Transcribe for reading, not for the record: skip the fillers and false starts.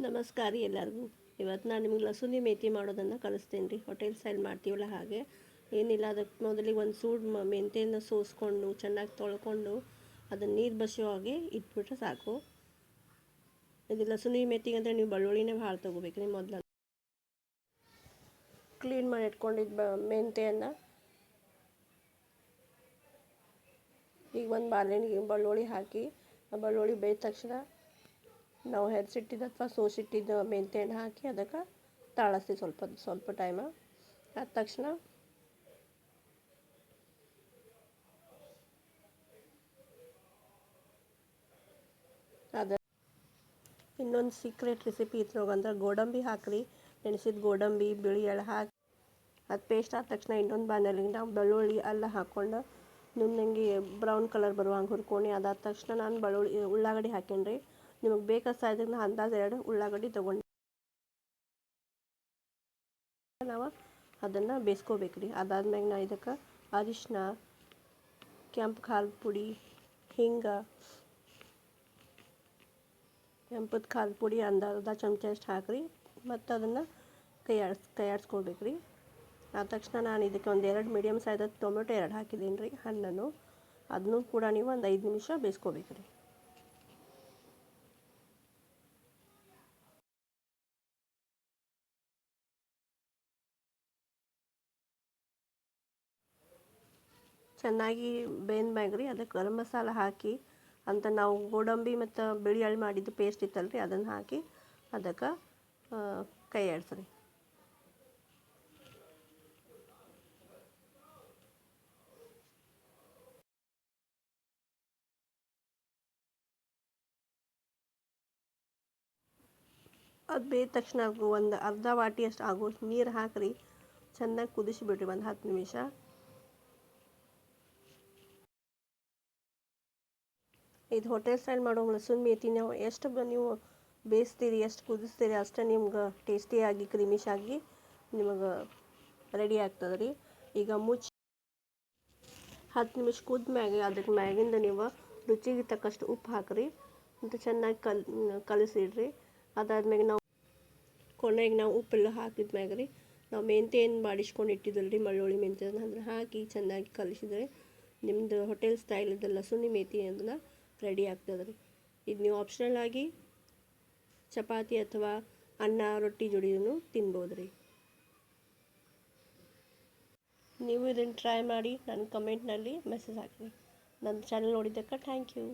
ನಮಸ್ಕಾರ ರೀ ಎಲ್ಲರಿಗೂ. ಇವತ್ತು ನಾನು ನಿಮಗೆ ಲಸೂನಿ ಮೇಥಿ ಮಾಡೋದನ್ನು ಕಲಿಸ್ತೀನಿ ರೀ. ಹೋಟೆಲ್ ಸ್ಟೈಲ್ ಮಾಡ್ತೀವಲ್ಲ ಹಾಗೆ. ಏನಿಲ್ಲ, ಅದಕ್ಕೆ ಮೊದಲಿಗೆ ಒಂದು ಸೂಡು ಮೆಂತ್ಯನ ಸೋಸ್ಕೊಂಡು ಚೆನ್ನಾಗಿ ತೊಳ್ಕೊಂಡು ಅದನ್ನು ನೀರು ಬಸಿಯೋ ಹಾಗೆ ಇಟ್ಬಿಟ್ರೆ ಸಾಕು. ಇದು ಲಸೂನಿ ಮೇಥಿಗೆ ಅಂದರೆ ನೀವು ಬೆಳ್ಳುಳ್ಳಿನೇ ಭಾಳ ತೊಗೋಬೇಕು ರೀ. ಮೊದಲು ಕ್ಲೀನ್ ಮಾಡಿ ಇಟ್ಕೊಂಡಿದ್ದು ಮೆಂತ್ಯನ ಈಗ ಒಂದು ಬಾಳೆಹಣ್ಣಿಗೆ ಬೆಳ್ಳುಳ್ಳಿ ಹಾಕಿ, ಆ ಬೆಳ್ಳುಳ್ಳಿ ಬೇಯ್ದ ತಕ್ಷಣ ನಾವು ಹೆರ್ಸಿಟ್ಟಿದ್ದು ಅಥವಾ ಸೋಸಿಟ್ಟಿದ್ದು ಮೆಂತ್ಯ ಹಣ್ಣು ಹಾಕಿ ಅದಕ್ಕೆ ತಾಳಿಸ್ತೀವಿ ಸ್ವಲ್ಪ ಟೈಮ. ಆದ ತಕ್ಷಣ ಅದು ಇನ್ನೊಂದು ಸೀಕ್ರೆಟ್ ರೆಸಿಪಿ ಇದ್ರೊಳಗೆ ಗೋಡಂಬಿ ಹಾಕ್ರಿ. ನೆನೆಸಿದ ಗೋಡಂಬಿ, ಬಿಳಿ ಎಳ್ಳು ಹಾಕಿ ಅದು ಪೇಸ್ಟ್ ಆದ ತಕ್ಷಣ ಇನ್ನೊಂದು ಬಾಣಲೆಗೆ ನಾವು ಬೆಳ್ಳುಳ್ಳಿ ಎಲ್ಲ ಹಾಕ್ಕೊಂಡು ನುಣ್ಣಗೆ ಬ್ರೌನ್ ಕಲರ್ ಬರುವಂಗೆ ಹುರ್ಕೊಂಡು, ಅದಾದ ತಕ್ಷಣ ನಾನು ಉಳ್ಳಾಗಡ್ಡಿ ಹಾಕೇನಿ ರೀ. ನಿಮಗೆ ಬೇಕಾದ ಸಾಯ್ದಾಗ ಅಂದಾಜು 2 ಉಳ್ಳಾಗಡ್ಡಿ ತೊಗೊಂಡು ನಾವು ಅದನ್ನು ಬೇಯಿಸ್ಕೋಬೇಕು ರೀ. ಅದಾದ್ಮೇಲೆ ನಾ ಇದಕ್ಕೆ ಅರಿಶಿನ, ಕೆಂಪು ಖಾರದ ಪುಡಿ, ಹಿಂಗೆ, ಕೆಂಪದ ಖಾರದ ಪುಡಿ ಅರ್ಧ ಚಮಚ ಹಾಕ್ರಿ. ಮತ್ತು ಅದನ್ನು ಕೈಯಾಡಿಸ್ಕೊಳ್ಬೇಕು ರೀ. ಆದ ತಕ್ಷಣ ನಾನು ಇದಕ್ಕೆ ಒಂದು 2 ಮೀಡಿಯಮ್ ಸೈಜ್ ಟೊಮೆಟೊ 2 ಹಾಕಿದ್ದೀನಿ ರೀ, ಹಣ್ಣನ್ನು. ಅದನ್ನು ಕೂಡ ನೀವು ಒಂದು 5 ನಿಮಿಷ ಬೇಯಿಸ್ಕೋಬೇಕು ರೀ. ಚೆನ್ನಾಗಿ ಬೆಂದ್ಮ್ಯಾಗ ರೀ ಅದಕ್ಕೆ ಗರಂ ಮಸಾಲ ಹಾಕಿ ಅಂತ ನಾವು ಗೋಡಂಬಿ ಮತ್ತು ಬಿಳಿ ಎಳ್ಳು ಮಾಡಿದ್ದು ಪೇಸ್ಟ್ ಇತ್ತಲ್ಲ ರೀ, ಅದನ್ನು ಹಾಕಿ ಅದಕ್ಕೆ ಕೈ ಆಡಿಸ್ರಿ. ಅದು ಬೇಯ್ದ ತಕ್ಷಣ ಒಂದು ಅರ್ಧ ವಾಟಿಯಷ್ಟು ಆಗೋಷ್ಟು ನೀರು ಹಾಕಿರಿ. ಚೆನ್ನಾಗಿ ಕುದಿಸಿಬಿಡ್ರಿ ಒಂದು 10 ನಿಮಿಷ. ಇದು ಹೋಟೆಲ್ ಸ್ಟೈಲ್ ಮಾಡೋ ಲಸೂನಿ ಮೇಥಿ ನಾವು ಎಷ್ಟು ನೀವು ಬೇಯಿಸ್ತೀರಿ, ಎಷ್ಟು ಕುದಿಸ್ತೀರಿ ಅಷ್ಟೇ ನಿಮ್ಗೆ ಟೇಸ್ಟಿಯಾಗಿ ಕ್ರೀಮಿಶಾಗಿ ನಿಮಗೆ ರೆಡಿ ಆಗ್ತದೆ ರೀ. ಈಗ ಮುಚ್ಚಿ 10 ನಿಮಿಷ ಕುದ್ಮ್ಯಾಗೆ ಅದಕ್ಕೆ ಮ್ಯಾಗಿಂದ ನೀವು ರುಚಿಗೆ ತಕ್ಕಷ್ಟು ಉಪ್ಪು ಹಾಕಿರಿ ಮತ್ತು ಚೆನ್ನಾಗಿ ಕಲಸಿಡ್ರಿ. ಅದಾದ್ಮೇಲೆ ಕೊನೆಗೆ ನಾವು ಉಪ್ಪೆಲ್ಲ ಹಾಕಿದ್ಮ್ಯಾಗ ರೀ ನಾವು ಮೆಂತ್ಯ ಏನು ಬಾಡಿಸ್ಕೊಂಡು ಇಟ್ಟಿದ್ದಲ್ಲ ರೀ, ಬೆಳ್ಳುಳ್ಳಿ ಮೆಂತ್ಯ ಅದನ್ನು ಹಾಕಿ ಚೆನ್ನಾಗಿ ಕಲಿಸಿದ್ರೆ ನಿಮ್ಮದು ಹೋಟೆಲ್ ಸ್ಟೈಲಿದ್ದು ಲಸೂನಿ ಮೇಥಿ ಅದನ್ನು ರೆಡಿ ಆಗ್ತದೆ ರೀ. ಇದು ನೀವು ಆಪ್ಷನಲ್ ಆಗಿ ಚಪಾತಿ ಅಥವಾ ಅನ್ನ ರೊಟ್ಟಿ ಜೋಡಿನೂ ತಿನ್ಬೋದು ರೀ. ನೀವು ಇದನ್ನು ಟ್ರೈ ಮಾಡಿ ನನ್ನ ಕಮೆಂಟ್ನಲ್ಲಿ ಮೆಸೇಜ್ ಹಾಕಿರಿ. ನನ್ನ ಚಾನಲ್ ನೋಡಿದ್ದಕ್ಕೆ ಥ್ಯಾಂಕ್ ಯು.